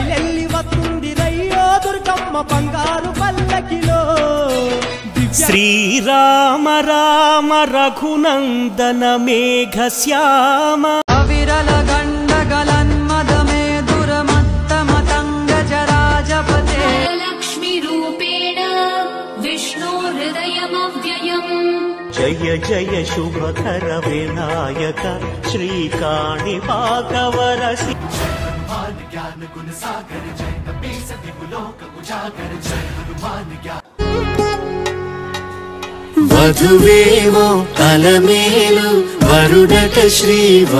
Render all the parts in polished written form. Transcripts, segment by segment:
బయలెల్లి వస్తుంది రయ్యో దుర్గమ్మ బంగారు పల్లకిలో శ్రీరామ రామ రఘునందన మేఘ శ్యామ అవిరల గండగలన్మదమే దురమత్తమతంగ జరాజపతే లక్ష్మీ రూపేణ విష్ణు హృదయమవ్యయం జయ జయ శుభకర వినాయక శ్రీకాణి భాగవర ज्ञान गुण सागर जय कपी सति लोक उजागर जय हनुमान ज्ञान वधुवेवो कलमेलु वरुडट श्रीव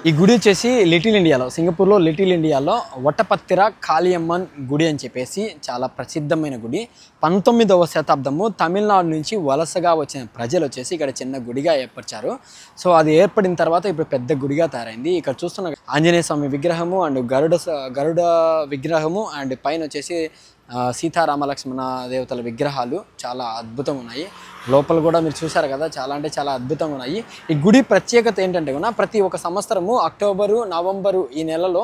ఈ గుడి వచ్చేసి లిటిల్ ఇండియాలో, సింగపూర్లో లిటిల్ ఇండియాలో వటపత్తిర కాళియమ్మన్ గుడి అని చెప్పేసి చాలా ప్రసిద్ధమైన గుడి. 19వ శతాబ్దము తమిళనాడు నుంచి వలసగా వచ్చిన ప్రజలు వచ్చేసి ఇక్కడ చిన్న గుడిగా ఏర్పరిచారు. సో అది ఏర్పడిన తర్వాత ఇప్పుడు పెద్ద గుడిగా తయారైంది. ఇక్కడ చూస్తున్న ఆంజనేయ స్వామి విగ్రహము అండ్ గరుడ విగ్రహము అండ్ పైన వచ్చేసి సీతారామ లక్ష్మణ దేవతల విగ్రహాలు చాలా అద్భుతంగా ఉన్నాయి. లోపల కూడా మీరు చూసారు కదా, చాలా అంటే చాలా అద్భుతంగా ఉన్నాయి. ఈ గుడి ప్రత్యేకత ఏంటంటే కూడా ప్రతి ఒక్క సంవత్సరము అక్టోబరు నవంబరు ఈ నెలలో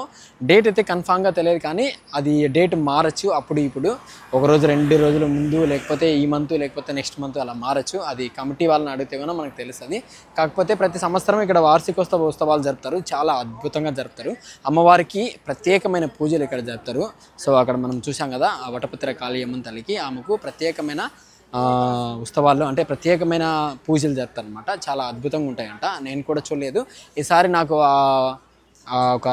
డేట్ అయితే కన్ఫామ్గా తెలియదు, కానీ అది డేట్ మారచ్చు. అప్పుడు ఇప్పుడు ఒక రోజు 2 రోజుల ముందు, లేకపోతే ఈ మంత్, లేకపోతే నెక్స్ట్ మంత్ అలా మారచ్చు. అది కమిటీ వాళ్ళని అడిగితే కూడా మనకు తెలుస్తుంది. కాకపోతే ప్రతి సంవత్సరం ఇక్కడ వార్షికోత్సవ ఉత్సవాలు జరుపుతారు, చాలా అద్భుతంగా జరుపుతారు. అమ్మవారికి ప్రత్యేకమైన పూజలు ఇక్కడ జరుపుతారు. సో అక్కడ మనం చూసాం కదా, ఆ వటపత్తిర కాళియమ్మన్ తల్లికి ఆమెకు ప్రత్యేకమైన ఉత్సవాల్లో అంటే ప్రత్యేకమైన పూజలు జరుపుతారనమాట. చాలా అద్భుతంగా ఉంటాయంట. నేను కూడా చూడలేదు. ఈసారి నాకు ఒక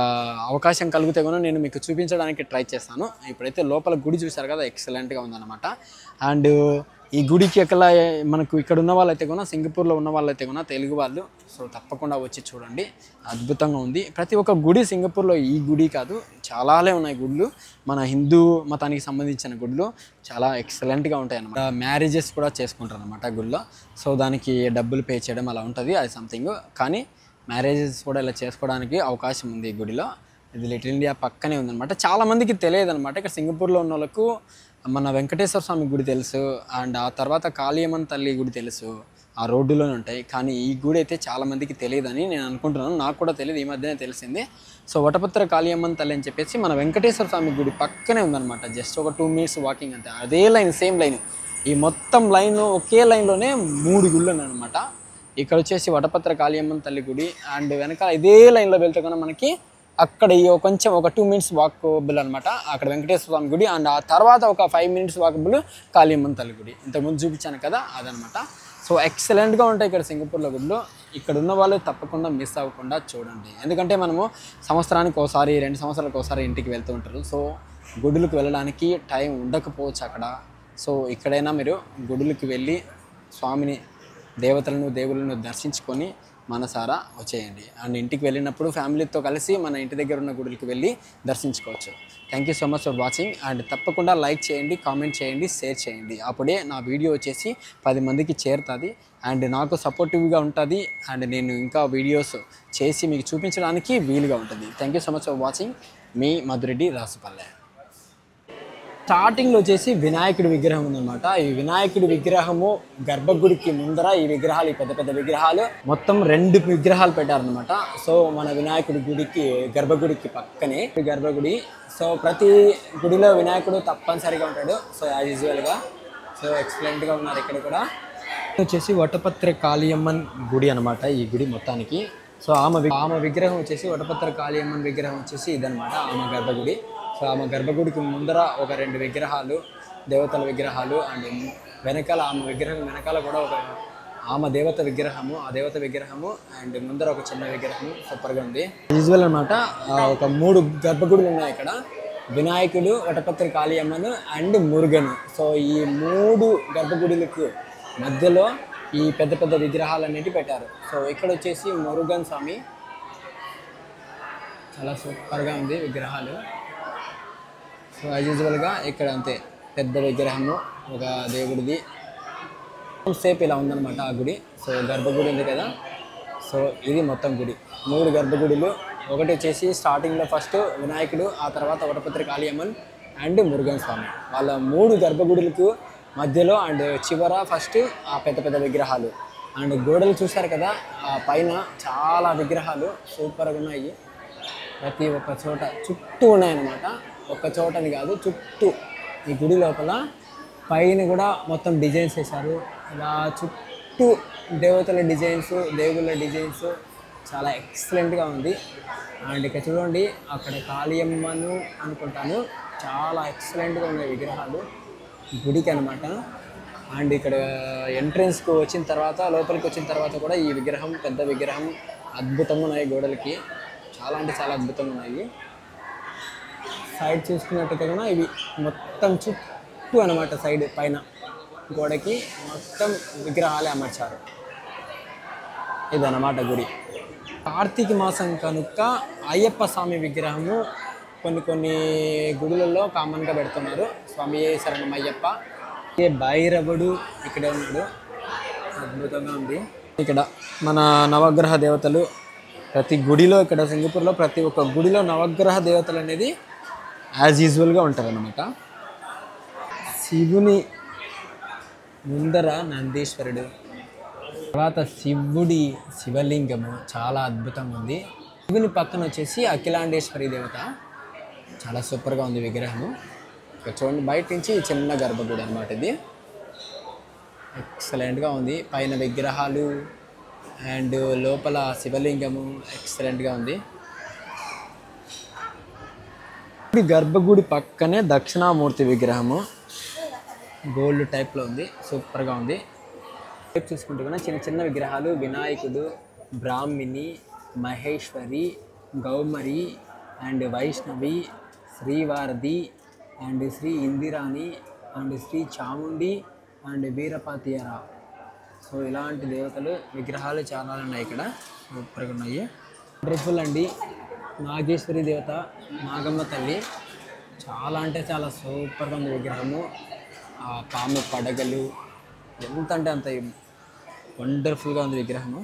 అవకాశం కలిగితే కూడా నేను మీకు చూపించడానికి ట్రై చేస్తాను. ఇప్పుడైతే లోపల గుడి చూసారు కదా, ఎక్సలెంట్గా ఉందన్నమాట. అండ్ ఈ గుడికి మనకు ఇక్కడ ఉన్న వాళ్ళైతే కూడా, సింగపూర్లో ఉన్న వాళ్ళైతే కూడా తెలుగు వాళ్ళు, సో తప్పకుండా వచ్చి చూడండి, అద్భుతంగా ఉంది. ప్రతి ఒక్క గుడి సింగపూర్లో ఈ గుడి కాదు, చాలానే ఉన్నాయి గుళ్ళు. మన హిందూ మతానికి సంబంధించిన గుళ్ళు చాలా ఎక్సలెంట్గా ఉంటాయి అన్నమాట. మ్యారేజెస్ కూడా చేసుకుంటారు అనమాట గుళ్ళో. సో దానికి డబ్బులు పే చేయడం అలా ఉంటుంది, అది సంథింగ్. కానీ మ్యారేజెస్ కూడా ఇలా చేసుకోవడానికి అవకాశం ఉంది ఈ గుడిలో. ఇది లిటిల్ ఇండియా పక్కనే ఉందన్నమాట. చాలామందికి తెలియదు అనమాట. ఇక్కడ సింగపూర్లో ఉన్న వాళ్ళకు మన వెంకటేశ్వర స్వామి గుడి తెలుసు, అండ్ ఆ తర్వాత కాళియమ్మన్ తల్లి గుడి తెలుసు, ఆ రోడ్డులోనే ఉంటాయి. కానీ ఈ గుడి అయితే చాలామందికి తెలియదని నేను అనుకుంటున్నాను. నాకు కూడా తెలియదు, ఈ మధ్యనే తెలిసింది. సో వటపత్తిర కాళియమ్మన్ తల్లి అని చెప్పేసి మన వెంకటేశ్వర స్వామి గుడి పక్కనే ఉందన్నమాట. జస్ట్ ఒక 2 minutes వాకింగ్ అంతే. అదే లైన్, సేమ్ లైన్, ఈ మొత్తం లైన్ ఒకే లైన్లోనే 3 గుళ్ళు ఉన్నాయన్నమాట. ఇక్కడ వచ్చేసి వటపత్తిర కాళియమ్మన్ తల్లి గుడి, అండ్ వెనకాల ఇదే లైన్లో వెళ్తే కన్నా మనకి అక్కడ కొంచెం ఒక 2 minutes వాకబుల్ అనమాట. అక్కడ వెంకటేశ్వర స్వామి గుడి, అండ్ ఆ తర్వాత ఒక 5 minutes వాకబుల్ కాళియమ్మన్ తల్లి గుడి. ఇంతకుముందు చూపించాను కదా, అదనమాట. సో ఎక్సలెంట్గా ఉంటాయి ఇక్కడ సింగపూర్లో గుళ్ళు. ఇక్కడ ఉన్న వాళ్ళు తప్పకుండా మిస్ అవ్వకుండా చూడండి. ఎందుకంటే మనము సంవత్సరానికి ఒకసారి, 2 సంవత్సరాలకు ఒకసారి ఇంటికి వెళ్తూ ఉంటారు. సో గుడులకు వెళ్ళడానికి టైం ఉండకపోవచ్చు అక్కడ. సో ఇక్కడైనా మీరు గుడులకు వెళ్ళి స్వామిని, దేవతలను, దేవుళ్ళను దర్శించుకొని మనసారా వచ్చేయండి. అండ్ ఇంటికి వెళ్ళినప్పుడు ఫ్యామిలీతో కలిసి మన ఇంటి దగ్గర ఉన్న గుడులకు వెళ్ళి దర్శించుకోవచ్చు. Thank you so much for watching. And తప్పకుండా లైక్ చేయండి, కామెంట్ చేయండి, షేర్ చేయండి. అప్పుడే నా వీడియో వచ్చేసి 10 మందికి చేరుతుంది అండ్ నాకు సపోర్టివ్గా ఉంటుంది. అండ్ నేను ఇంకా వీడియోస్ చేసి మీకు చూపించడానికి వీలుగా ఉంటుంది. Thank you so much for watching. మీ మధురెడ్డి రాసుపల్లె. స్టార్టింగ్లో వచ్చేసి వినాయకుడి విగ్రహం ఉందన్నమాట. ఈ వినాయకుడి విగ్రహము గర్భగుడికి ముందర ఈ విగ్రహాలు, ఈ పెద్ద పెద్ద విగ్రహాలు మొత్తం 2 విగ్రహాలు పెట్టారనమాట. సో మన వినాయకుడి గుడికి, గర్భగుడికి పక్కనే గర్భగుడి. సో ప్రతి గుడిలో వినాయకుడు తప్పనిసరిగా ఉంటాడు. సో యాజ్ యూజువల్గా సో ఎక్సలెంట్గా ఉన్నారు ఇక్కడ కూడా. వచ్చేసి వటపత్తిర కాళియమ్మన్ గుడి అనమాట ఈ గుడి మొత్తానికి. సో ఆమె విగ్రహం వచ్చేసి వటపత్తిర కాళియమ్మన్ విగ్రహం వచ్చేసి ఇదనమాట, ఆమె గర్భగుడి. సో ఆమె గర్భగుడికి ముందర ఒక 2 విగ్రహాలు, దేవతల విగ్రహాలు, అండ్ వెనకాల ఆమె విగ్రహం వెనకాల కూడా ఒక ఆమె దేవత విగ్రహము, ఆ దేవత విగ్రహము, అండ్ ముందర ఒక చిన్న విగ్రహము. సూపర్గా ఉంది. యూజువల్ అనమాట. ఒక 3 గర్భగుడులు ఉన్నాయి ఇక్కడ. వినాయకుడు, వటపత్తిర కాళియమ్మను అండ్ మురుగను. సో ఈ 3 గర్భగుడులకు మధ్యలో ఈ పెద్ద పెద్ద విగ్రహాలు అనేవి పెట్టారు. సో ఇక్కడ వచ్చేసి మురుగన్ స్వామి, చాలా సూపర్గా ఉంది విగ్రహాలు. సో యాజ్ యూజువల్గా ఇక్కడ అంతే పెద్ద విగ్రహము ఒక దేవుడిది సేపు ఇలా ఉందన్నమాట ఆ గుడి. సో గర్భగుడి ఉంది కదా, సో ఇది మొత్తం గుడి. 3 గర్భగుడులు. ఒకటి వచ్చేసి స్టార్టింగ్లో ఫస్ట్ వినాయకుడు, ఆ తర్వాత వటపత్తిర కాళియమ్మన్ అండ్ మురుగన్ స్వామి. వాళ్ళ 3 గర్భగుడులకు మధ్యలో అండ్ చివర ఫస్ట్ ఆ పెద్ద పెద్ద విగ్రహాలు. అండ్ గోడలు చూసారు కదా, ఆ పైన చాలా విగ్రహాలు సూపర్గా ఉన్నాయి. ప్రతి ఒక్క చోట చుట్టూ ఉన్నాయన్నమాట, ఒక్క చోటని కాదు చుట్టూ. ఈ గుడి లోపల పైన కూడా మొత్తం డిజైన్స్ వేశారు. ఇలా చుట్టూ దేవతల డిజైన్స్, దేవుళ్ళ డిజైన్స్ చాలా ఎక్సలెంట్గా ఉంది. అండ్ ఇక్కడ చూడండి, అక్కడ కాళీయమ్మను అనుకుంటాను, చాలా ఎక్సలెంట్గా ఉన్నాయి విగ్రహాలు గుడికి అనమాట. అండ్ ఇక్కడ ఎంట్రన్స్కి వచ్చిన తర్వాత, లోపలికి వచ్చిన తర్వాత కూడా ఈ విగ్రహం, పెద్ద విగ్రహం అద్భుతంగా ఉన్నాయి. గోడలకి చాలా అంటే చాలా అద్భుతంగా ఉన్నాయి. సైడ్ చూసుకున్నట్టయితే కూడా ఇవి మొత్తం చుట్టూ అనమాట, సైడ్ పైన గోడకి మొత్తం విగ్రహాలే అమర్చారు. ఇదన్నమాట గుడి. కార్తీక మాసం కనుక అయ్యప్ప స్వామి విగ్రహము కొన్ని గుడులలో కామన్గా పెడుతున్నారు. స్వామి శరణం అయ్యప్ప. భైరవుడు ఇక్కడే ఉన్నాడు, అద్భుతంగా ఉంది. ఇక్కడ మన నవగ్రహ దేవతలు ప్రతి గుడిలో, ఇక్కడ సింగపూర్లో ప్రతి ఒక్క గుడిలో నవగ్రహ దేవతలు అనేది యాజ్ యూజువల్గా ఉంటారు అన్నమాట. శివుని ముందర నందీశ్వరుడు, తర్వాత శివుడి శివలింగము చాలా అద్భుతంగా ఉంది. శివుని పక్కన వచ్చేసి అఖిలాండేశ్వరి దేవత, చాలా సూపర్గా ఉంది విగ్రహము. ఇక్కడ చూడండి, బయట నుంచి చిన్న గర్భగుడి అనమాట ఇది. ఎక్సలెంట్గా ఉంది. పైన విగ్రహాలు అండ్ లోపల శివలింగము ఎక్సలెంట్గా ఉంది. గర్భగుడి పక్కనే దక్షిణామూర్తి విగ్రహము గోల్డ్ టైప్లో ఉంది, సూపర్గా ఉంది. చూసుకుంటే కూడా చిన్న చిన్న విగ్రహాలు, వినాయకుడు, Brahmini, Maheshwari, Kaumari and Vaishnavi, Shrivarahi and Shri Indrani and Shri Chamundi and Veerapathiyara. So ఇలాంటి దేవతలు విగ్రహాలు చాలా ఉన్నాయి ఇక్కడ, సూపర్గా ఉన్నాయి. వండర్ఫుల్ అండి. నాగేశ్వరి దేవత, నాగమ్మ తల్లి, చాలా అంటే చాలా సూపర్గా ఉంది విగ్రహము. ఆ పాము పడగలు ఎంత అంటే అంత వండర్ఫుల్గా ఉంది విగ్రహము.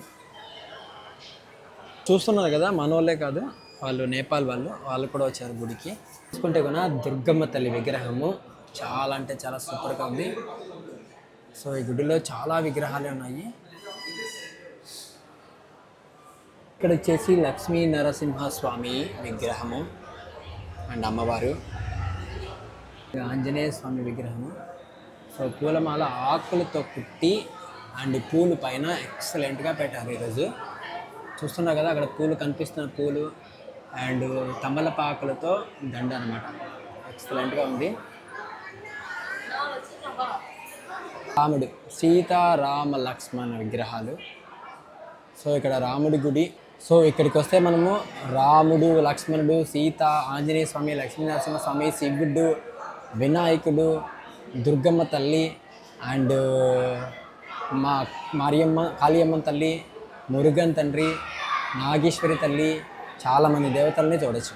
చూస్తున్నారు కదా, మనోళ్ళే కాదు, వాళ్ళు నేపాల్ వాళ్ళు కూడా వచ్చారు గుడికి. చూసుకుంటే కూడా దుర్గమ్మ తల్లి విగ్రహము చాలా అంటే చాలా సూపర్గా ఉంది. సో ఈ గుడిలో చాలా విగ్రహాలే ఉన్నాయి. ఇక్కడ వచ్చేసి లక్ష్మీ నరసింహస్వామి విగ్రహము అండ్ అమ్మవారు, ఆంజనేయ స్వామి విగ్రహము. సో పూలమాల ఆకులతో కుట్టి అండ్ పూలు పైన ఎక్సలెంట్గా పెట్టారు ఈరోజు. చూస్తున్నారు కదా, అక్కడ పూలు కనిపిస్తున్న పూలు అండ్ తమలపాకులతో దండ అనమాట, ఎక్సలెంట్గా ఉంది. రాముడు, సీతారామ లక్ష్మణ విగ్రహాలు. సో ఇక్కడ రాముడి గుడి. సో ఇక్కడికి వస్తే మనము రాముడు, లక్ష్మణుడు, సీత, ఆంజనేయ స్వామి, లక్ష్మీనరసింహ స్వామి, శివుడు, వినాయకుడు, దుర్గమ్మ తల్లి అండ్ మరియమ్మ, కాళీయమ్మ తల్లి, మురుగన్ తండ్రి, నాగేశ్వరి తల్లి, చాలామంది దేవతల్ని చూడొచ్చు.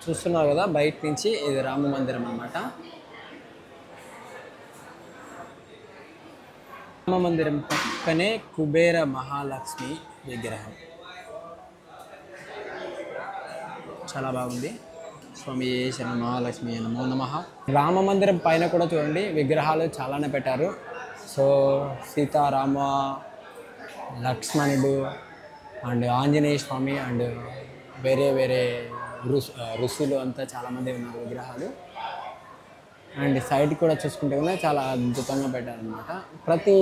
చూస్తున్నారు కదా, బయట నుంచి ఇది రామ మందిరం అన్నమాట. రామ మందిరం పక్కనే కుబేర మహాలక్ష్మి విగ్రహం, చాలా బాగుంది. స్వామి శరణ మహాలక్ష్మి నమో నమః. రామ మందిరం పైన కూడా చూడండి విగ్రహాలు చాలానే పెట్టారు. సో సీతారామ, లక్ష్మణుడు అండ్ ఆంజనేయ స్వామి అండ్ వేరే వేరే ఋషులు అంతా చాలామంది ఉన్నారు విగ్రహాలు. అండ్ సైడ్ కూడా చూసుకుంటే కూడా చాలా అద్భుతంగా పెట్టారనమాట. ప్రతి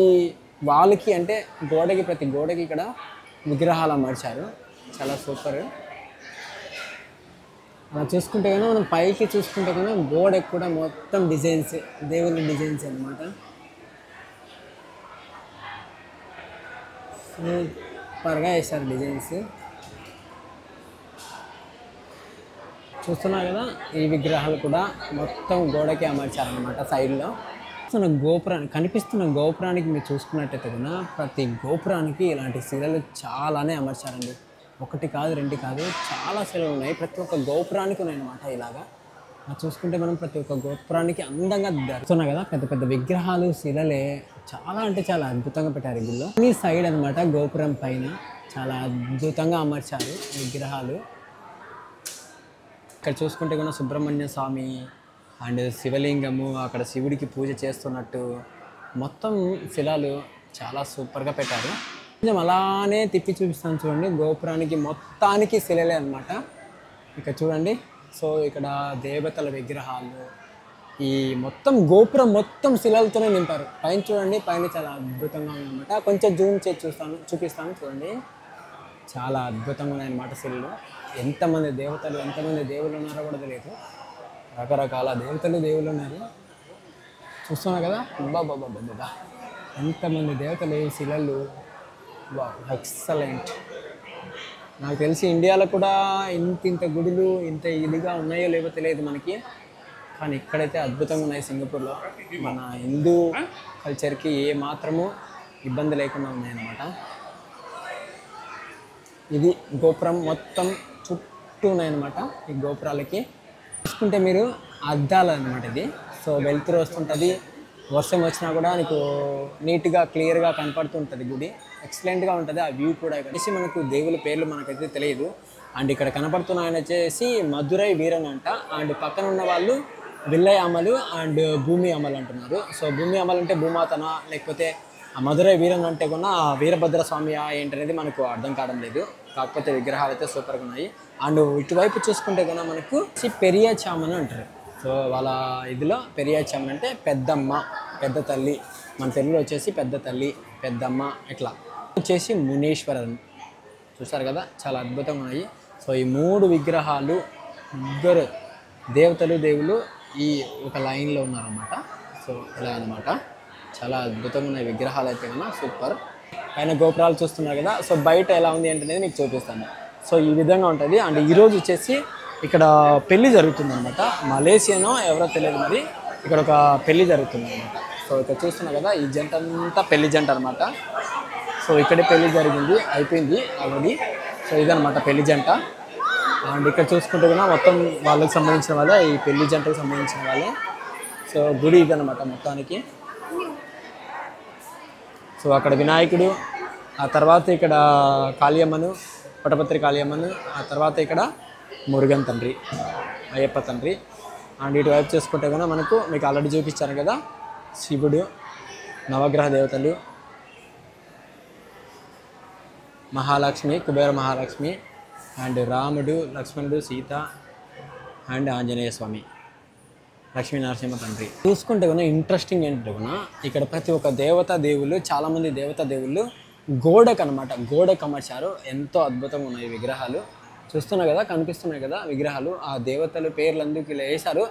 వాళ్ళకి అంటే గోడకి, ప్రతి గోడకి ఇక్కడ విగ్రహాలు అమర్చారు, చాలా సూపర్. అలా చూసుకుంటే కన్నా మనం పైకి చూసుకుంటే కన్నా గోడకి కూడా మొత్తం డిజైన్స్, దేవుళ్ళ డిజైన్స్ అనమాట. సూపర్గా వేస్తారు డిజైన్స్. చూస్తున్నారు కదా, ఈ విగ్రహాలు కూడా మొత్తం గోడకి అమర్చారనమాట సైడ్లో. కనిపిస్తున్న గోపురానికి మీరు చూసుకున్నట్టయితే కూడా ప్రతి గోపురానికి ఇలాంటి శిలలు చాలానే అమర్చారండి. ఒకటి కాదు, రెండు కాదు, చాలా శిలలు ఉన్నాయి. ప్రతి ఒక్క గోపురానికి ఉన్నాయన్నమాట ఇలాగా. చూసుకుంటే మనం ప్రతి ఒక్క గోపురానికి అందంగా దర్శనం కదా, పెద్ద పెద్ద విగ్రహాలు, శిలలే చాలా అంటే చాలా అద్భుతంగా పెట్టారు ఇందులో. ఈ సైడ్ అనమాట గోపురం పైన చాలా అద్భుతంగా అమర్చారు విగ్రహాలు. ఇక్కడ చూసుకుంటే కూడా సుబ్రహ్మణ్య స్వామి అండ్ శివలింగము, అక్కడ శివుడికి పూజ చేస్తున్నట్టు మొత్తం శిలాలు చాలా సూపర్గా పెట్టారు. కొంచెం అలానే తిప్పి చూపిస్తాను చూడండి. గోపురానికి మొత్తానికి శిలలే అనమాట. ఇక్కడ చూడండి. సో ఇక్కడ దేవతల విగ్రహాలు, ఈ మొత్తం గోపురం మొత్తం శిలలతోనే నింపారు. పైన చూడండి, పైన చాలా అద్భుతంగా ఉందన్నమాట. కొంచెం జూమ్ చేసి చూపిస్తాను చూడండి. చాలా అద్భుతంగా ఉన్నాయన్నమాట శిలలు. ఎంతమంది దేవతలు, ఎంతమంది దేవుళ్ళు ఉన్నారో కూడా తెలియదు. రకరకాల దేవుళ్ళు ఉన్నారు. చూస్తున్నా కదా, బాబా ఎంతమంది దేవతలు, శిలలు. వా, ఎక్సలెంట్. నాకు తెలిసి ఇండియాలో కూడా ఇంత గుడులు ఇంత ఇదిగా ఉన్నాయో లేవో తెలియదు మనకి, కానీ ఇక్కడైతే అద్భుతంగా ఉన్నాయి. సింగపూర్లో మన హిందూ కల్చర్కి ఏ మాత్రము ఇబ్బంది లేకుండా ఉన్నాయన్నమాట. ఇది గోపురం మొత్తం చుట్టూ ఉన్నాయన్నమాట. ఈ గోపురాలకి చూసుకుంటే మీరు అద్దాలు అనమాట ఇది. సో వెలుతురు వస్తుంటుంది, వర్షం వచ్చినా కూడా నీకు నీట్గా క్లియర్గా కనపడుతుంటుంది గుడి. ఎక్సలెంట్గా ఉంటుంది ఆ వ్యూ కూడా. ఇక్కడ మనకు దేవుల పేర్లు మనకైతే తెలియదు. అండ్ ఇక్కడ కనపడుతున్న ఆయన వచ్చేసి మధురై వీరన్ అంట. అండ్ పక్కన ఉన్న వాళ్ళు విల్లై అమలు అండ్ భూమి అమలు అంటున్నారు. సో భూమి అమలు అంటే భూమాతన, లేకపోతే మధురై వీరన్ అంటే కూడా వీరభద్ర స్వామి ఏంటనేది మనకు అర్థం కావడం లేదు. కాకపోతే విగ్రహాలు అయితే సూపర్గా ఉన్నాయి. అండ్ ఇటువైపు చూసుకుంటే కన్నా మనకు పెరియా చామన్ అంటారు. సో వాళ్ళ ఇదిలో పెరియా చామన్ అంటే పెద్దమ్మ, పెద్ద తల్లి. మన తెలుగులో వచ్చేసి పెద్ద తల్లి, పెద్దమ్మ ఇట్లా. వచ్చేసి మునీశ్వరన్. చూసారు కదా, చాలా అద్భుతంగా ఉన్నాయి. సో ఈ 3 విగ్రహాలు, ఇద్దరు దేవతలు దేవుళ్ళు ఈ ఒక లైన్లో ఉన్నారన్నమాట. సో ఇలా అనమాట. చాలా అద్భుతంగా ఉన్నాయి విగ్రహాలు అయితే కన్నా సూపర్. పైన గోపురాలు చూస్తున్నారు కదా. సో బయట ఎలా ఉంది అంటే మీకు చూపిస్తాను. సో ఈ విధంగా ఉంటుంది. అండ్ ఈరోజు వచ్చేసి ఇక్కడ పెళ్ళి జరుగుతుంది అనమాట. మలేషియానో ఎవరో తెలియదు, మరి ఇక్కడ ఒక పెళ్ళి జరుగుతుంది అనమాట. సో ఇక్కడ చూస్తున్నారు కదా, ఈ జంట అంతా పెళ్లి జంట అనమాట. సో ఇక్కడే పెళ్ళి జరిగింది, అయిపోయింది ఆల్రెడీ. సో ఇదనమాట పెళ్లి జంట. అండ్ ఇక్కడ చూసుకుంటే కూడా మొత్తం వాళ్ళకి సంబంధించిన వాళ్ళే, ఈ పెళ్లి జంటకు సంబంధించిన వాళ్ళే. సో గుడి ఇదనమాట మొత్తానికి. సో అక్కడ వినాయకుడు, ఆ తర్వాత ఇక్కడ కాళియమ్మను, పటపత్రి కాళియమ్మను, ఆ తర్వాత ఇక్కడ మురుగన్ తండ్రి, అయ్యప్ప తండ్రి. అండ్ ఇటువైపు చూసుకుంటే కన్నా మనకు మీకు ఆల్రెడీ చూపించాను కదా, శివుడు, నవగ్రహ దేవతలు, మహాలక్ష్మి, కుబేర మహాలక్ష్మి, అండ్ రాముడు, లక్ష్మణుడు, సీత అండ్ ఆంజనేయ స్వామి, లక్ష్మీ నరసింహ తండ్రి. చూసుకుంటే కన్నా ఇంట్రెస్టింగ్ ఏంటంటే కన్నా ఇక్కడ ప్రతి ఒక్క దేవతా దేవుళ్ళు, చాలామంది దేవతా దేవుళ్ళు గోడకు అనమాట, గోడకు అమర్చారు. ఎంతో అద్భుతంగా ఉన్నాయి విగ్రహాలు. చూస్తున్నాయి కదా, కనిపిస్తున్నాయి కదా విగ్రహాలు. ఆ దేవతల పేర్లు అందుకు ఇలా వేశారు.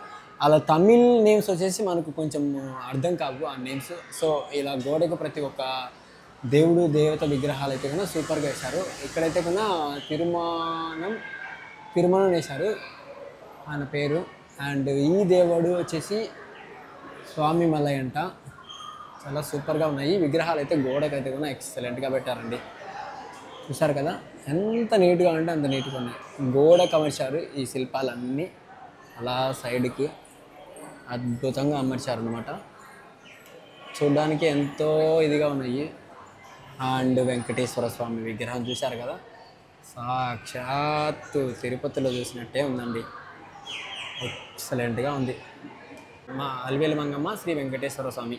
అలా తమిళ్ నేమ్స్ వచ్చేసి మనకు కొంచెం అర్థం కావు ఆ నేమ్స్. సో ఇలా గోడకు ప్రతి ఒక్క దేవుడు దేవత విగ్రహాలు అయితే కన్నా సూపర్గా వేశారు. ఇక్కడైతే కన్నా తిరుమణం వేశారు ఆయన పేరు. అండ్ ఈ దేవుడు వచ్చేసి స్వామి మలై అంట. చాలా సూపర్గా ఉన్నాయి విగ్రహాలు అయితే. గోడకు అయితే కూడా ఎక్సలెంట్గా పెట్టారండి. చూసారు కదా, ఎంత నీట్గా అంటే అంత నీట్గా ఉన్నాయి. గోడకు అమర్చారు ఈ శిల్పాలన్నీ, అలా సైడ్కి అద్భుతంగా అమర్చారు అనమాట. చూడ్డానికి ఎంతో ఇదిగా ఉన్నాయి. అండ్ వెంకటేశ్వర స్వామి విగ్రహం చూశారు కదా, సాక్షాత్తు తిరుపతిలో చూసినట్టే ఉందండి. ఎక్సలెంట్గా ఉంది. మా అలివేలు మంగమ్మ, శ్రీ వెంకటేశ్వర స్వామి,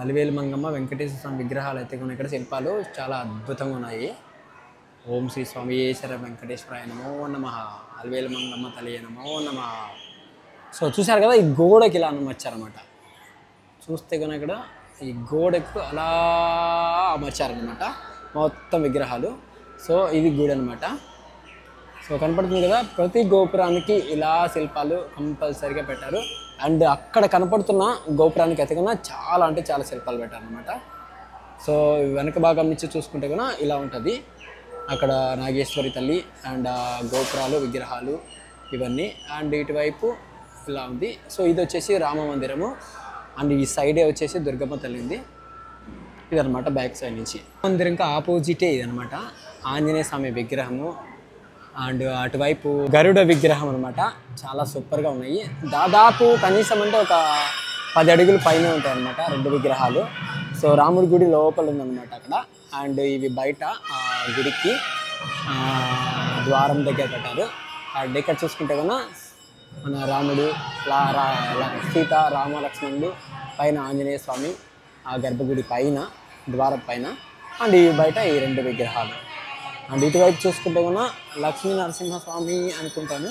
అలివేలు మంగమ్మ, వెంకటేశ్వర స్వామి విగ్రహాలు అయితే కొన్ని ఇక్కడ శిల్పాలు చాలా అద్భుతంగా ఉన్నాయి. ఓం శ్రీ స్వామి ఈశ్వర వెంకటేశ్వరాయ నమో నమః, అలివేలు మంగమ్మ తల్లి నమో నమః. సో చూశారు కదా, ఈ గోడకి ఇలా అమర్చారనమాట. చూస్తే కనుక ఇక్కడ ఈ గోడకు అలా అమర్చారనమాట మొత్తం విగ్రహాలు. సో ఇది గుడి అనమాట. సో కనపడుతుంది కదా, ప్రతి గోపురానికి ఇలా శిల్పాలు కంపల్సరీగా పెట్టారు. అండ్ అక్కడ కనపడుతున్న గోపురానికి అయితే కన్నా చాలా అంటే చాలా శిల్పాలు పెట్టారనమాట. సో వెనక భాగం నుంచి చూసుకుంటే కన్నా ఇలా ఉంటుంది. అక్కడ నాగేశ్వరి తల్లి అండ్ గోపురాలు, విగ్రహాలు ఇవన్నీ. అండ్ ఇటువైపు ఇలా ఉంది. సో ఇది వచ్చేసి రామ మందిరము. అండ్ ఈ సైడే వచ్చేసి దుర్గమ్మ తల్లి ఉంది. ఇదనమాట బ్యాక్ సైడ్ నుంచి. మందిరంకి ఆపోజిటే ఇదనమాట ఆంజనేయ స్వామి విగ్రహము. అండ్ అటువైపు గరుడ విగ్రహం అనమాట. చాలా సూపర్గా ఉన్నాయి. దాదాపు కనీసం అంటే ఒక 10 అడుగులు పైన ఉంటాయి అన్నమాట 2 విగ్రహాలు. సో రాముడి గుడి లోపల ఉందన్నమాట అక్కడ. అండ్ ఇవి బయట గుడికి ద్వారం దగ్గర పెట్టారు. అండ్ ఇక్కడ చూసుకుంటే కన్నా మన రాముడు, సీత, రామ, లక్ష్మణుడు పైన ఆంజనేయ స్వామి ఆ గర్భగుడి పైన ద్వారం పైన అండ్ ఈ బయట ఈ 2 విగ్రహాలు. అండ్ ఇటువైపు చూసుకుంటే కూడా లక్ష్మీ నరసింహస్వామి అనుకుంటాను.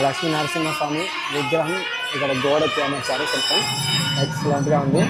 లక్ష్మీ నరసింహస్వామి విగ్రహం ఇక్కడ గోడకి అమర్చారు. కొంచెం ఎక్సలెంట్గా ఉంది.